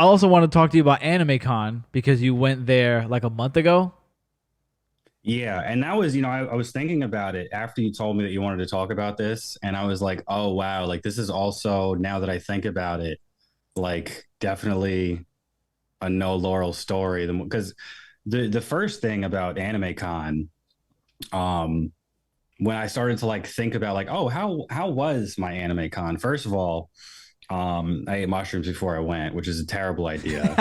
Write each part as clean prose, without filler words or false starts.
I also want to talk to you about Anime Con because you went there like a month ago. Yeah, and that was, I was thinking about it after you told me that you wanted to talk about this, and I was like, oh wow, like this is also now that I think about it, like definitely a no laurel story. Because the first thing about Anime Con, um, when I started to like think about like, oh, how was my Anime Con? First of all, I ate mushrooms before I went, which is a terrible idea.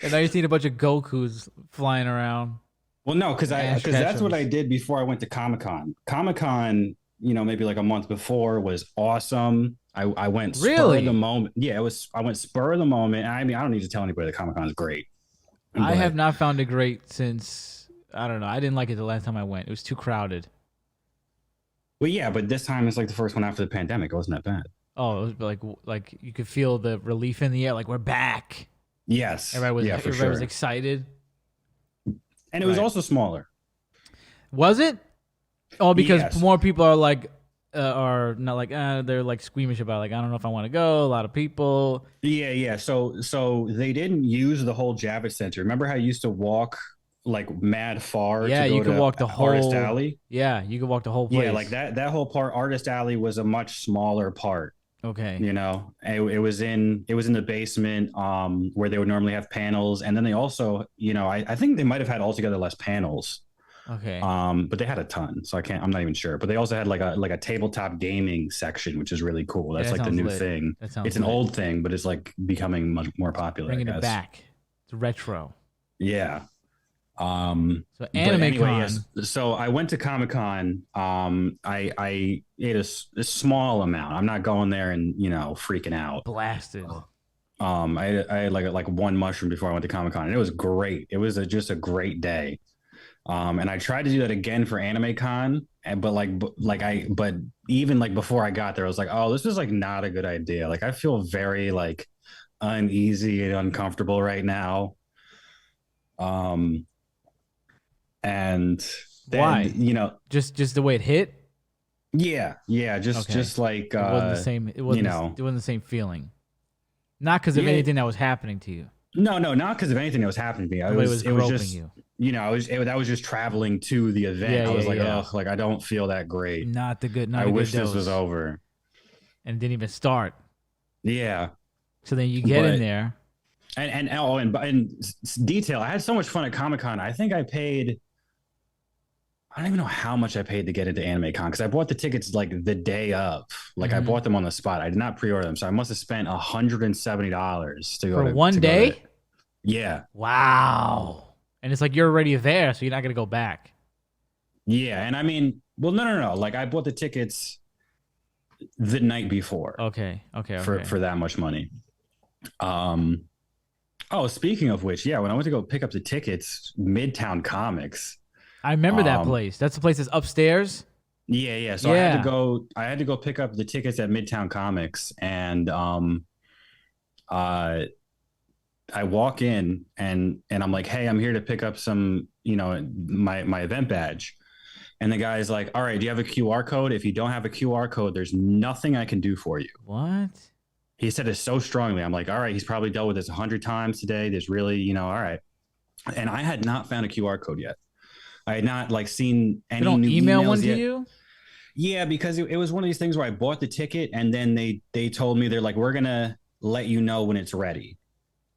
And now you're seeing a bunch of Gokus flying around. Well, no, Ash because that's what I Ketchums. did before I went to Comic Con. Comic Con, maybe like a month before was awesome. I went spur of the Really? moment. Yeah, it was. I went spur of the moment. I mean, I don't need to tell anybody that Comic Con is great, I have but not found it great since I don't know. I didn't like it the last time I went. It was too crowded. yeah, but this time it's like the first one after the pandemic. It wasn't that bad. Oh, it was like you could feel the relief in the air. Like we're back. Yes, yeah, for Everybody was sure. excited. And it was Right. also smaller. Was it? Oh, because Yes. more people are not like they're like squeamish about like I don't know if I want to go. A lot of people. Yeah, yeah. So they didn't use the whole Javits Center. Remember how you used to walk like mad far to Yeah, you go could to walk the Artist whole. Alley? Yeah, you could walk the whole Yeah, like place. that whole part, Artist Alley was a much smaller part. Okay. It was in the basement, where they would normally have panels, and then they also, I think they might have had altogether less panels, Okay. but they had a ton, so I'm not even sure. But they also had like a tabletop gaming section, which is really cool. Yeah, That's that like the sounds new lit. thing. That sounds It's an lit. old thing, but it's like becoming much more popular, I Bringing it guess. back. It's retro. Yeah. So But Anime anyway, yes. Con So I went to Comic Con. I ate a small amount. I'm not going there and freaking out. blasted. I had like one mushroom before I went to Comic Con, and it was great. It was just a great day. And I tried to do that again for Anime Con, and but even like before I got there, I was like, oh, this is like not a good idea. Like I feel very like uneasy and uncomfortable right now. Um, and then Why? Just the way it hit. yeah, just Okay. just like It wasn't the same. It you wasn't. know, It wasn't the same feeling. Not because of yeah. anything that was happening to you. No, not because of anything that was happening to me. Nobody was It was groping just, you. that was just traveling to the event. Yeah, I yeah, was like, yeah. oh, like I don't feel that great. Not I a good wish this was dose, over. and it didn't even start. Yeah, So then you get in but there. detail. I had so much fun at Comic Con. I think I paid. I don't even know how much I paid to get into Anime Con because I bought the tickets like the day of. Like I Mhm. bought them on the spot. I did not pre-order them, so I must have spent $170 to go For to one to go to. day. Yeah, Wow. And it's like you're already there, so you're not gonna go back. yeah, and I mean, well, no. Like I bought the tickets the night before Okay. for that much money. Um. Oh, speaking of which, yeah, when I went to go pick up the tickets, Midtown Comics. I remember that Um. place. That's the place that's upstairs. Yeah, yeah. So Yeah. I had to go pick up the tickets at Midtown Comics, and uh, I walk in and I'm like, hey, I'm here to pick up some, my event badge. And the guy's like, all right, do you have a QR code? If you don't have a QR code, there's nothing I can do for you. What? He said it so strongly. I'm like, all right, he's probably dealt with this 100 times today. There's really, all right. And I had not found a QR code yet. I had not like seen They any don't new email one emails to yet. you? Yeah, because it was one of these things where I bought the ticket and then they told me they're like, we're gonna let you know when it's ready,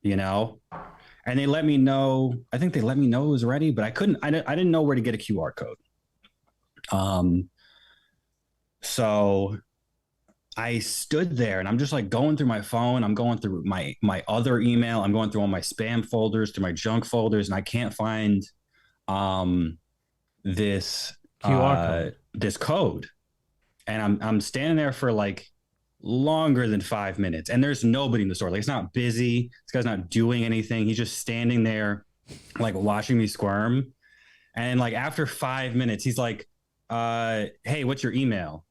you know? And they let me know, I think they let me know it was ready, but I didn't know where to get a QR code. So I stood there and I'm just like going through my phone. I'm going through my other email. I'm going through all my spam folders to my junk folders, and I can't find um this QR code. this code. And I'm standing there for like longer than 5 minutes, and there's nobody in the store. Like it's not busy. This guy's not doing anything. He's just standing there, like watching me squirm. And like after 5 minutes, he's like, "Hey, what's your email?"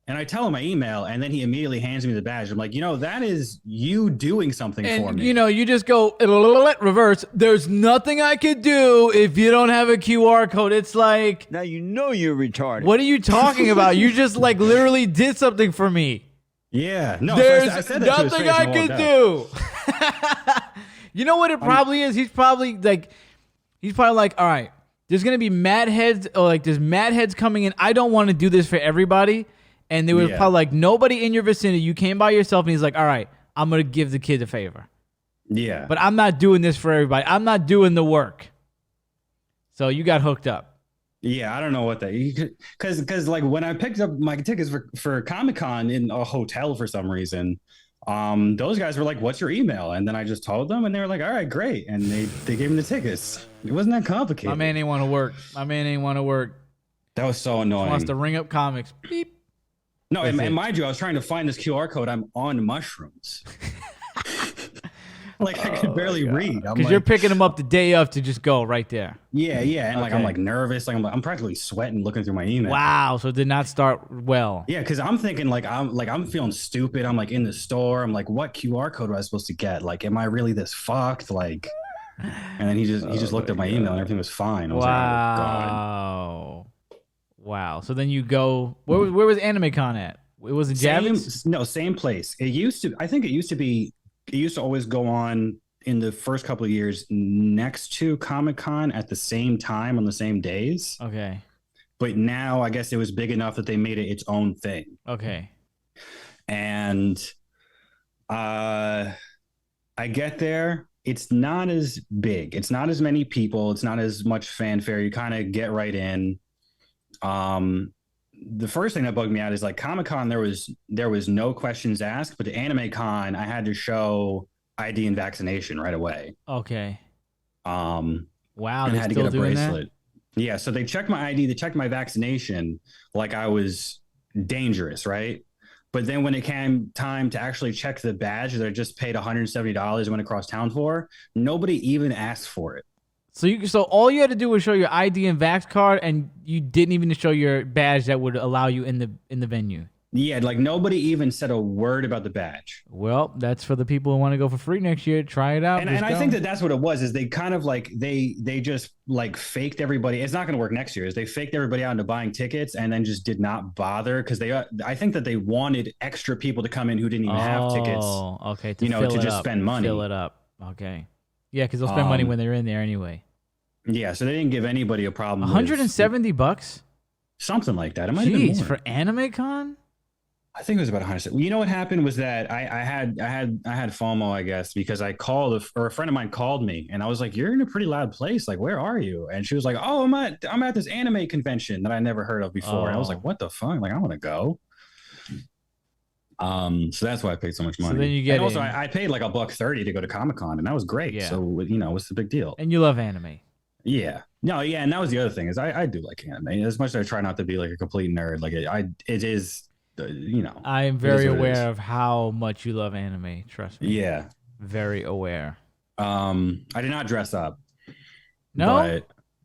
And I tell him my email, and then he immediately hands me the badge. I'm like, that is you doing something for And me. you just go reverse. There's nothing I could do if you don't have a QR code. It's like, Now you know you're retarded. what are you talking about? You just like literally did something for me. Yeah, no. So There's I said that to his nothing face I and could walked out. do. You know what it probably is? He's probably like, all right, there's gonna be mad heads, or like there's mad heads coming in. I don't want to do this for everybody. And there was Yeah. probably like nobody in your vicinity. You came by yourself, and he's like, all right, I'm gonna give the kid a favor. Yeah. But I'm not doing this for everybody. I'm not doing the work. So you got hooked up. Yeah, I don't know what that because like when I picked up my tickets for Comic-Con in a hotel for some reason, those guys were like, "What's your email?" And then I just told them, and they were like, "All right, great." And they gave me the tickets. It wasn't that complicated. My man ain't want to work. That was so annoying. He wants to ring up comics. Beep. No, and mind you, I was trying to find this QR code. I'm on mushrooms. Like I could barely read. Because you're picking them up the day of to just go right there. Yeah, and like I'm like nervous. Like I'm practically sweating looking through my email. Wow, so it did not start well. Yeah, because I'm thinking I'm feeling stupid. I'm like in the store. I'm like, what QR code was I supposed to get? Like, am I really this fucked? Like, and then he just looked at my email and everything was fine. I was like, oh god. Wow. So then you go. Where was Anime Con at? It was in Javits? No, same place. It used to. I think it used to be. It used to always go on in the first couple of years next to Comic-Con at the same time on the same days. Okay. But now I guess it was big enough that they made it its own thing. Okay. And I get there. It's not as big. It's not as many people. It's not as much fanfare. You kind of get right in. The first thing that bugged me out is like Comic-Con, there was no questions asked, but the Anime Con, I had to show ID and vaccination right away. Okay. Wow. And I had to get a bracelet. Yeah. So they checked my ID, they checked my vaccination like I was dangerous, right? But then when it came time to actually check the badge that I just paid $170 and went across town for, nobody even asked for it. So all you had to do was show your ID and Vax card, and you didn't even show your badge that would allow you in the venue. Yeah, like nobody even said a word about the badge. Well, that's for the people who want to go for free next year. Try it out. And I think that's what it was. Is they kind of like they just like faked everybody. It's not going to work next year. Is they faked everybody out into buying tickets and then just did not bother because I think that they wanted extra people to come in who didn't even have tickets. Oh, okay. To just spend money. Fill it up. Okay. Yeah, because they'll spend money when they're in there anyway. Yeah, so they didn't give anybody a problem. $170? Something like that. It might have been more. For Anime Con? I think it was about 100. You know what happened was that I had FOMO, I guess, because I called a friend of mine called me and I was like, "You're in a pretty loud place. Like, where are you?" And she was like, "Oh, I'm at this anime convention that I never heard of before." And I was like, "What the fuck? Like, I want to go." So that's why I paid so much money. So then you get and also I paid like $130 to go to Comic-Con, and that was great. Yeah. So what's the big deal? And you love anime. Yeah. No, yeah, and that was the other thing is I do like anime. As much as I try not to be like a complete nerd, like it is, I am very aware of how much you love anime. Trust me. Yeah. Very aware. I did not dress up. No.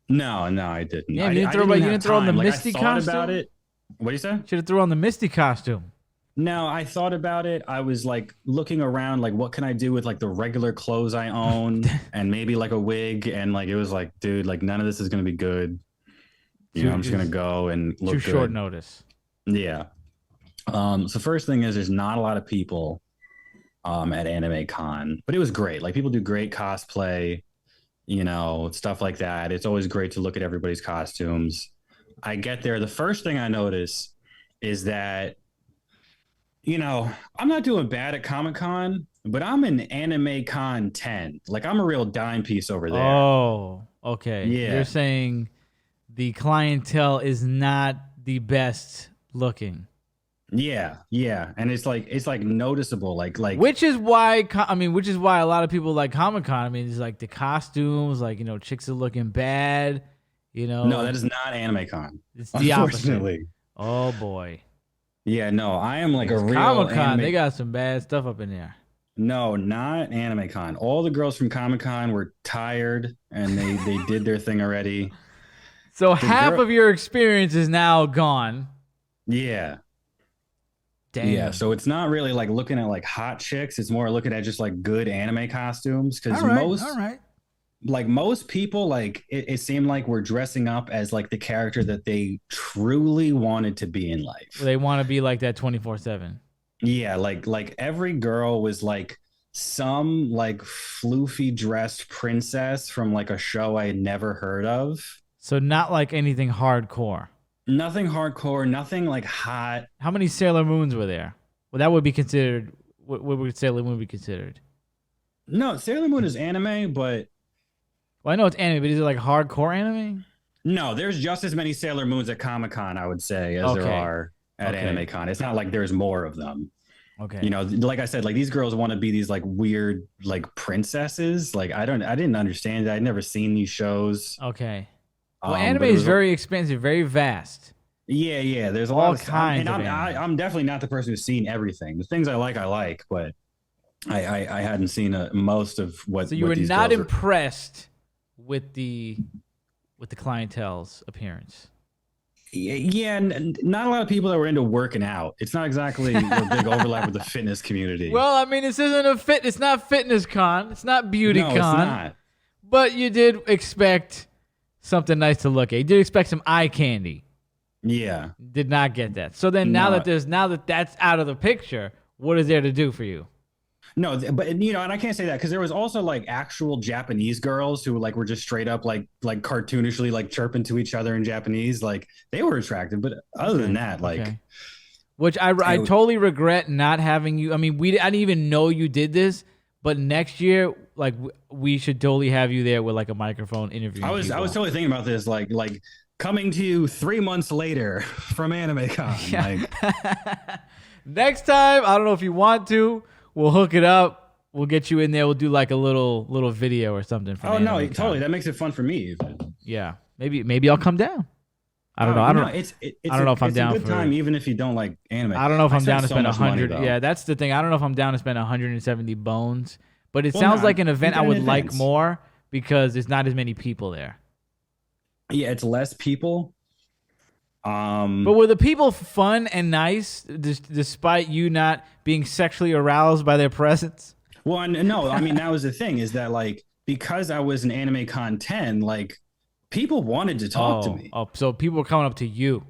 No, I didn't. Yeah, you didn't throw on the Misty costume. About it. What do you say? Should have thrown on the Misty costume. No, I thought about it. I was like looking around, like what can I do with like the regular clothes I own, and maybe like a wig, and like it was like, dude, like none of this is gonna be good. I'm just gonna go and look good. Too short notice. Yeah. So first thing is, there's not a lot of people at Anime Con, but it was great. Like people do great cosplay, stuff like that. It's always great to look at everybody's costumes. I get there. The first thing I notice is that, I'm not doing bad at Comic-Con, but I'm an Anime Con 10. Like I'm a real dime piece over there. Oh, okay. Yeah. You're saying the clientele is not the best looking. Yeah, and it's like noticeable, like which is why a lot of people like Comic-Con. I mean, it's like the costumes, like chicks are looking bad. No, that is not Anime Con. It's the opposite. Oh boy. Yeah, no, I am like a real Comic-Con. They got some bad stuff up in there. No, not Anime Con. All the girls from Comic-Con were tired and they did their thing already. So half of your experience is now gone. Yeah. Damn. Yeah, so it's not really like looking at like hot chicks. It's more looking at just like good anime costumes. Because most people, like it seemed like were dressing up as like the character that they truly wanted to be in life. They want to be like that 24/7. Yeah, like every girl was like some like floofy dressed princess from like a show I had never heard of. So not like anything hardcore. Nothing hardcore, nothing like hot. How many Sailor Moons were there? Well, that would be considered. What would Sailor Moon be considered? No, Sailor Moon is anime, but Well, I know it's anime, but is it like hardcore anime? no, there's just as many Sailor Moons at Comic Con, I would say, as there Okay. are at Okay. Anime Con. It's not like there's more of them. Okay. You know, like I said, like these girls want to be these like weird like princesses. Like I didn't understand it. I'd never seen these shows. Okay. Well, anime but it is was very expensive, very vast. yeah. There's a All lot of kinds and of I'm anime. I'm definitely not the person who's seen everything. The things I like, but I hadn't seen most of what. So you what were these not girls impressed with the clientele's appearance. Yeah, not a lot of people that were into working out. It's not exactly a big overlap with the fitness community. Well, I mean, this isn't a fit. It's not fitness con. It's not beauty no, con. it's not. But you did expect something nice to look at. You did expect some eye candy. Yeah. Did not get that. So then now No. that that's out of the picture, what is there to do for you? No, but you know, and I can't say that because there was also like actual Japanese girls who like were just straight up like cartoonishly like chirping to each other in Japanese. Like they were attractive, but other than that, like Okay. Which I totally regret not having you. I mean, I didn't even know you did this, but next year, like we should totally have you there with like a microphone interview. I was totally thinking about this, like coming to you 3 months later from Anime Con. Like Next time, I don't know if you want to, we'll hook it up. We'll get you in there. We'll do like a little video or something. From oh no, Anime Con. totally. That makes it fun for me. Even. Yeah, maybe I'll come down. I don't know. I don't know. I don't know if I'm down for a good for time, even if you don't like anime. I don't know if I'm down to spend so much money, 100. though. Yeah, that's the thing. I don't know if I'm down to spend 170 bones. But it Well, sounds no, like an event I even would in like advance. more because there's not as many people there. Yeah, it's less people. But were the people fun and nice, despite you not being sexually aroused by their presence? Well, no, I mean that was the thing is that like because I was an Anime Con 10, like people wanted to talk to me. Oh, so people were coming up to you.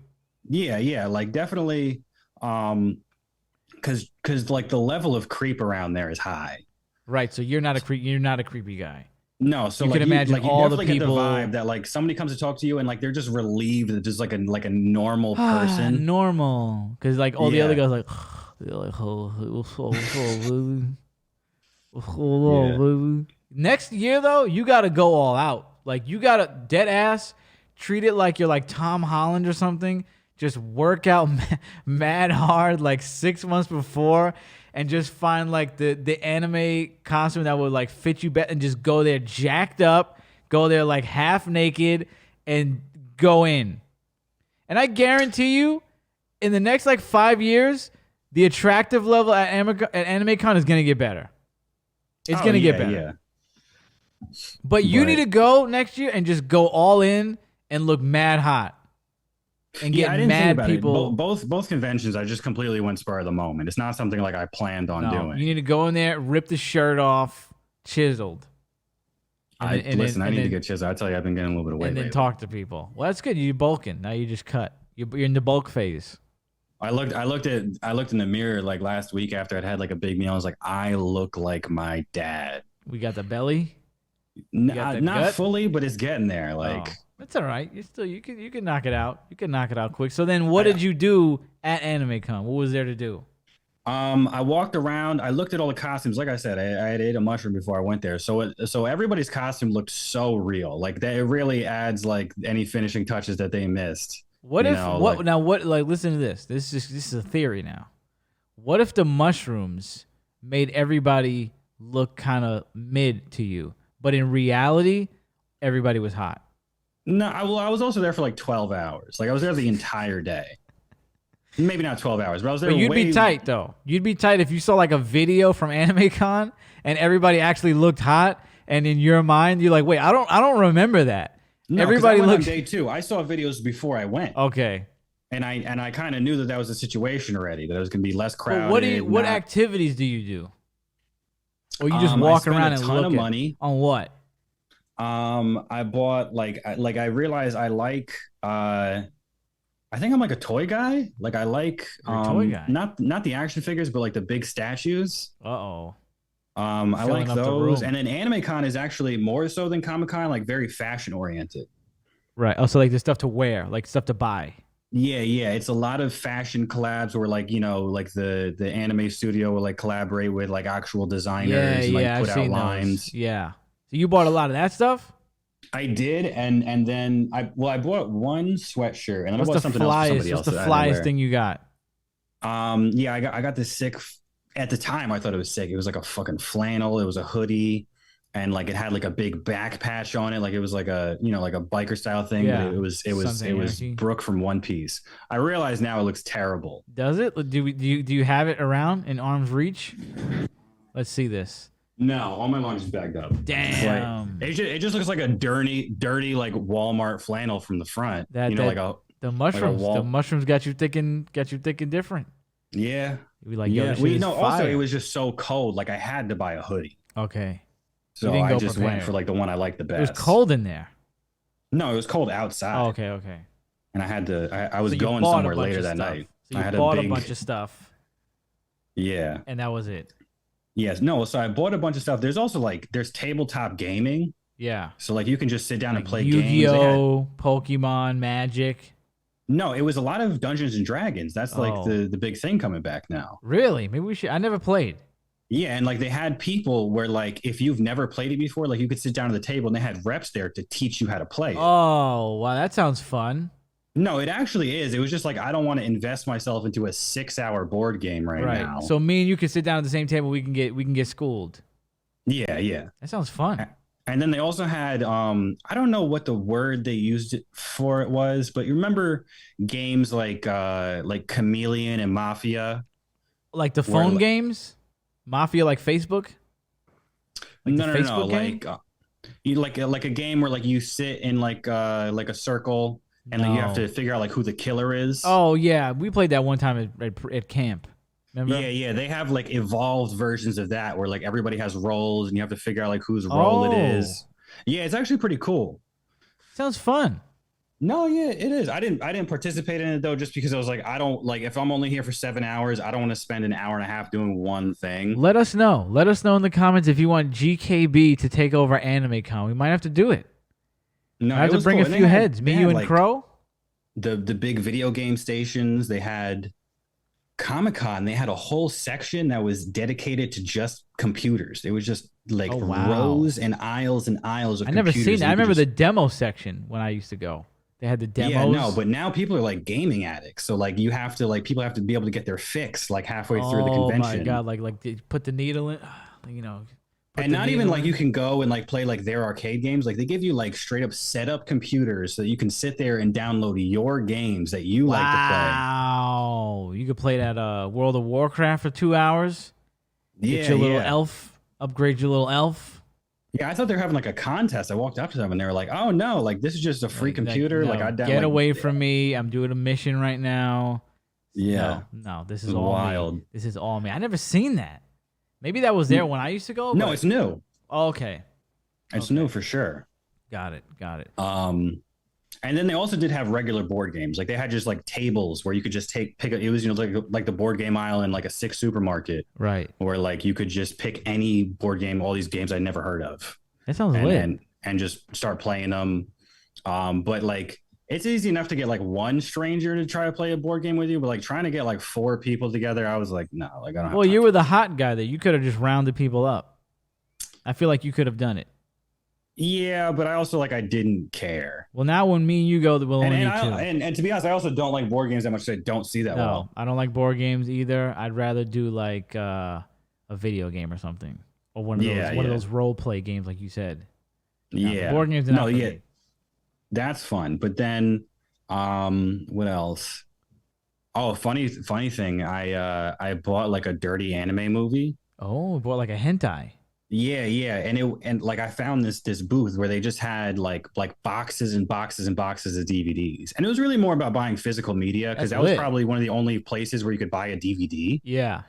Yeah, like definitely, because like the level of creep around there is high. Right. So you're not a creep. You're not a creepy guy. No, so You like can imagine like, you all the definitely people- get the vibe that like somebody comes to talk to you and like they're just relieved that just like a normal person. Normal. Because like all the Yeah. other guys like, they're like, Next year though, you got to go all out. Like you got to dead ass treat it like you're like Tom Holland or something. Just work out mad hard like 6 months before and just find like the anime costume that would like fit you better and just go there jacked up, go there like half naked and go in. And I guarantee you in the next like 5 years, the attractive level at AnimeCon is going to get better. It's going to get better. Yeah. But you But- need to go next year and just go all in and look mad hot. And Yeah, get I didn't think mad about people. it. Both conventions, I just completely went spur of the moment. It's not something like I planned on No, doing. you need to go in there, rip the shirt off, chiseled. Listen, I need to get chiseled. I tell you, I've been getting a little bit of weight and then lately. talk to people. Well, that's good. You're bulking. Now you just cut. You're in the bulk phase. I looked in the mirror like last week after I'd had like a big meal. I was like, I look like my dad. We got the belly. got the Not gut? fully, but it's getting there. Like, Oh, that's all right. You can knock it out. You can knock it out quick. So then, what did you do at AnimeCon? What was there to do? I walked around. I looked at all the costumes. Like I said, I had ate a mushroom before I went there. So everybody's costume looked so real. Like that, it really adds like any finishing touches that they missed. What You if know, what like- now? What like listen to this. This is a theory now. What if the mushrooms made everybody look kind of mid to you, but in reality, everybody was hot? No, I was also there for like 12 hours. Like I was there the entire day. Maybe not 12 hours, but I was there. But you'd be tight though. You'd be tight if you saw like a video from AnimeCon and everybody actually looked hot, and in your mind you're like, wait, I don't remember that. No, Everybody I went looked on day 2. I saw videos before I went, okay. and I kind of knew that was the situation already. That it was going to be less crowded. But what not- activities do you do? Or you just I walk spent around a and ton look of at- money. on what? I bought I realized I like I think I'm like a toy guy. Like I like You're a toy guy. not the action figures, but like the big statues. Uh-oh. I filling like up the those. room. And then Anime Con is actually more so than Comic Con, like very fashion oriented. Right. Also, like the stuff to wear, like stuff to buy. Yeah, yeah. It's a lot of fashion collabs where like, like the anime studio will like collaborate with like actual Yeah, designers and like yeah, I've put out seen those. lines. Yeah. So you bought a lot of that stuff? I did, and then I bought one sweatshirt and then I What's bought the something else for flyest? somebody What's else the that I had to flyest wear. thing you got? Yeah, I got this sick. At the time, I thought it was sick. It was like a fucking flannel. It was a hoodie, and like it had like a big back patch on it. Like it was like a like a biker style thing. But Yeah. Sons of it was Anarchy. Brooke from One Piece. I realize now it looks terrible. Does it? Do you have it around in arm's reach? Let's see this. No, all my laundry's bagged up. Like Damn. it just looks like a dirty like Walmart flannel from the front. That Like that a the like a mushrooms. The wall. mushrooms got you thinking different. Yeah, You be like, yo, yeah. this shit is No. Also, it fire. was just so cold. Like I had to buy a hoodie. Okay. You So didn't I go just went for prepared. like the one I liked the It was best. cold in there. No, it was cold Oh, outside, okay, okay. and I had to. I was So you going bought a somewhere bunch later of that stuff. night. So I you had a bought a big. bunch of stuff, Yeah. and that was it. Yes. No. So I bought a bunch of stuff. There's also like there's tabletop gaming. Yeah. So like you can just sit down and Like play games. They had Yu-Gi-Oh, Pokemon, Magic. no. It was a lot of Dungeons and Dragons. That's like Oh, the big thing coming back now. really? Maybe we should. I never played. Yeah, and like they had people where like if you've never played it before, like you could sit down at the table and they had reps there to teach you how to play it. Oh, wow, that sounds fun. No, it actually is. It was just like I don't want to invest myself into a 6 hour board game right Right. now. So me and you can sit down at the same table. We can get schooled. Yeah, yeah. That sounds fun. And then they also had I don't know what the word they used it for it was, but you remember games like Chameleon and Mafia? Like the Where phone like, games, Mafia, like Facebook, like no, the no, no, no, Facebook game. like you like a game where like you sit in like a circle and then you have No. to figure out like who the killer is. Oh yeah, we played that one time at camp. Remember? Yeah, yeah, they have like evolved versions of that where like everybody has roles and you have to figure out like whose role it Oh, is. Yeah, it's actually pretty cool. sounds fun. No, yeah, it is. I didn't participate in it though, just because I was like, I don't like if I'm only here for 7 hours, I don't want to spend an hour and a half doing one thing. Let us know. Let us know in the comments if you want GKB to take over Anime Con. We might have to do it. No, I have it to was bring cool. a And they few had- heads. Me, they you, had, and like Crow. the big video game stations. They had Comic Con. They had a whole section that was dedicated to just computers. It was just like Oh wow. rows and aisles of I never computers seen that that. I you could remember the just demo section when I used to go. They had the demos. yeah, no, but now people are like gaming addicts. So like you have to like people have to be able to get their fix like halfway through the Oh my convention. god! Like they put the needle in. You know. Put And the not even needle like in. you can go and like play like their arcade games. Like they give you like straight up set up computers so that you can sit there and download your games that you like to Wow! You could play that World of Warcraft for 2 hours. play. Get Yeah, your little yeah. elf. Upgrade your little elf. Yeah, I thought they were having like a contest. I walked up to them and they were like, "Oh no, like this is just a free computer." no, Like I get like, away from me! I'm doing a mission right now. Yeah, No, this it is was all wild. me. This is all me. I never seen that. Maybe that was there when I used to go. No, but- it's new. Oh, okay. It's Okay. new for sure. Got it. And then they also did have regular board games. Like they had just like tables where you could just pick. It was like the board game aisle in like a Six supermarket, Right. where like you could just pick any board game, all these games I'd never heard of, That sounds and lit. and just start playing them. But like it's easy enough to get like one stranger to try to play a board game with you, but like trying to get like four people together, I was like, no, like I don't. Well, have time you for were the hot guy there. You could have just rounded people up. I feel like you could have done it. Yeah, but I also like I didn't care. Well, now when me and you go, we'll And only and, need two. I, and to be honest, I also don't like board games that much. So I don't see that No, well. I don't like board games either. I'd rather do like a video game or something, or one of those Yeah, one of yeah. those role play games, like you said. No, Yeah, board games are not for yeah, me. that's fun. But then, what else? Oh, funny thing. I bought like a dirty anime movie. Oh, bought like a hentai. Yeah, yeah, and like I found this booth where they just had like boxes and boxes and boxes of DVDs, and it was really more about buying physical media because That's that was lit. probably one of the only places where you could buy a DVD. Yeah.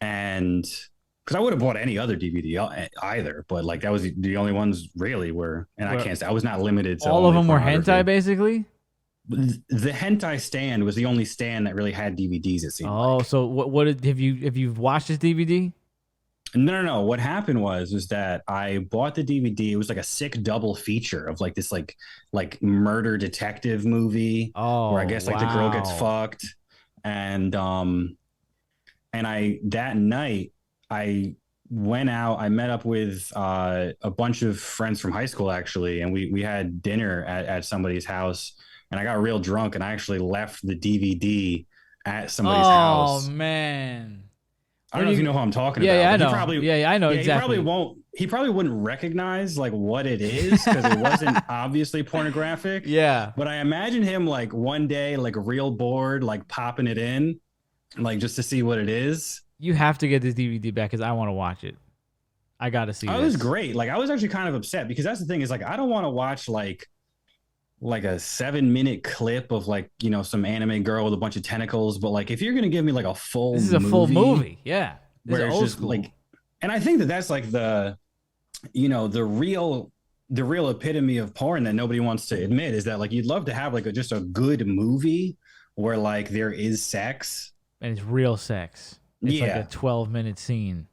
And because I would have bought any other DVD either, but like that was the only ones really were, and I Were- can't say I was not limited to All of only them were pornography. hentai, basically. the hentai stand was the only stand that really had DVDs. It seemed Oh, like. so have you watched this DVD? No, no, no. What happened was that I bought the DVD. It was like a sick double feature of like this like murder detective movie where I Oh, guess like the girl gets wow. fucked, and I that night I went out. I met up with a bunch of friends from high school actually, and we had dinner at somebody's house. And I got real drunk, and I actually left the DVD at somebody's Oh house. man. I don't When know if you you know who I'm talking Yeah, about, yeah, I but he know. probably, Yeah, I know yeah, he probably exactly. won't. He probably wouldn't recognize like what it is because it wasn't obviously pornographic. Yeah. But I imagine him like one day, like real bored, like popping it in, like just to see what it is. You have to get this DVD back cuz I want to watch it. I got to see Oh, it was this. great. Like I was actually kind of upset because that's the thing is like I don't want to watch like a 7 minute clip of like some anime girl with a bunch of tentacles, but like if you're gonna give me like a full This is a full movie movie. Yeah. This is where it's old just school. like, and I think that that's like the real epitome of porn that nobody wants to admit is that like you'd love to have like just a good movie where like there is sex. And it's real sex. It's like a Yeah, 12-minute scene.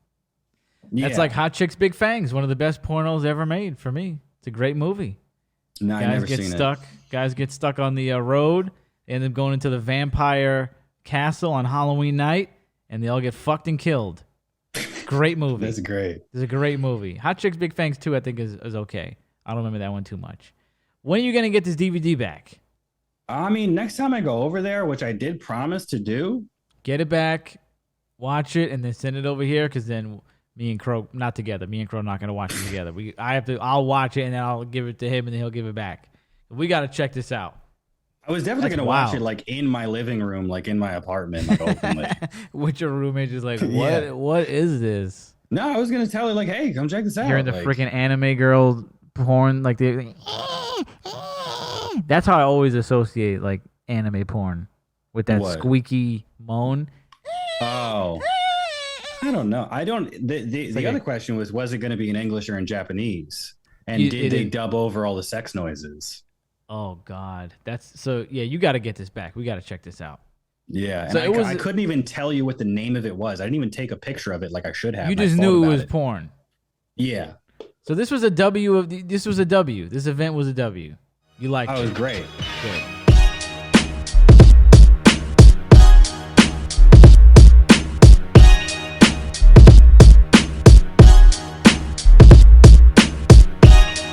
That's like yeah. Hot Chicks Big Fangs, one of the best pornos ever made for me. It's a great movie. No, I Guys never get seen it. stuck. Guys get stuck on the road. They end up going into the vampire castle on Halloween night, and they all get fucked and killed. Great movie. That's great. It's a great movie. Hot Chicks Big Fangs 2, I think, is okay. I don't remember that one too much. When are you going to get this DVD back? I mean, next time I go over there, which I did promise to do. Get it back, watch it, and then send it over here, because then me and Crow, not together. Me and Crow not going to watch it together. I'll watch it, and then I'll give it to him, and then he'll give it back. We got to check this out. I was definitely That's going to watch it wild. like in my living room, like in my apartment, like openly. With your roommate just like, Yeah. what is this? No, I was going to tell her like, hey, come check this out. Hearing the Like, freaking anime girl porn, like that's how I always associate like anime porn with that what? squeaky moan. Oh, I don't know. I don't. The like other question was it going to be in English or in Japanese? And It did they is. dub over all the sex noises? Oh God, that's so. Yeah, you got to get this back. We got to check this out. Yeah, and So it was. I couldn't even tell you what the name of it was. I didn't even take a picture of it like I should have. You And I just thought knew it about was it. porn. Yeah, So this was a W of. This was a W. This event was a W. You liked I was it. great. Good.